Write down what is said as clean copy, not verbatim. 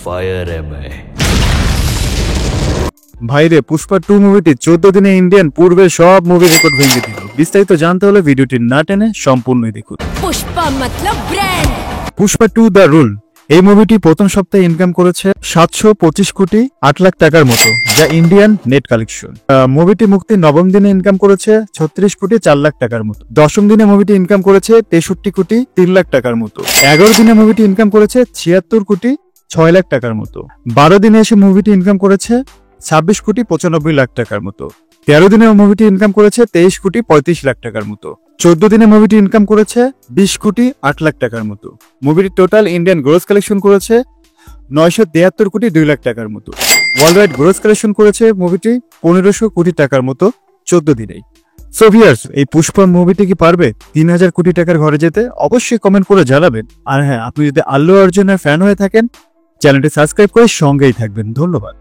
Fire है मैं। ভাইরে পুষ্পা 2 মুভিটি 14 দিনে ইন্ডিয়ান পূর্বের সব মুভি রেকর্ড ভেঙে দিল। বিস্তারিত জানতে হলে ভিডিওটি না টেনে সম্পূর্ণই দেখুন। पुष्पा मतलब ब्रांड। পুষ্পা 2 দ্য রুল এই মুভিটি প্রথম সপ্তাহে ইনকাম করেছে 725 কোটি 8 লাখ টাকার মতো, যা ইন্ডিয়ান নেট কালেকশন। মুভিটি মুক্তি নবম দিনে ইনকাম করেছে 36 কোটি 4 লাখ টাকার মতো। দশম দিনে মুভিটি ইনকাম করেছে 63 কোটি 3 লাখ টাকার মতো। 11 দিনে মুভিটি ইনকাম করেছে 76 কোটি 6 লাখ টাকার মতো। 12 দিনে এসে মুভিটি ইনকাম করেছে 26 কোটি 95 লাখ টাকার মতো। 13 দিনে মুভিটি ইনকাম করেছে 23 কোটি 35 লাখ টাকার মতো। 14 দিনে মুভিটি ইনকাম করেছে 20 কোটি 8 লাখ টাকার মতো। মুভিটি টোটাল ইন্ডিয়ান গ্রোস কালেকশন করেছে 973 কোটি 2 লাখ টাকার মতো। ওয়ার্ল্ড ওয়াইড গ্রোস কালেকশন করেছে মুভিটি 1500 কোটি টাকার মতো 14 দিনেই। সো ভিউয়ার্স, এই পুষ্পা মুভিটি কি পারবে 3000 কোটি টাকার ঘরে যেতে? অবশ্যই কমেন্ট করে জানাবেন। আর হ্যাঁ, আপনি যদি আল্লু অর্জুনের ফ্যান হয়ে থাকেন, চ্যানেলটি সাবস্ক্রাইব করে সঙ্গেই থাকবেন। ধন্যবাদ।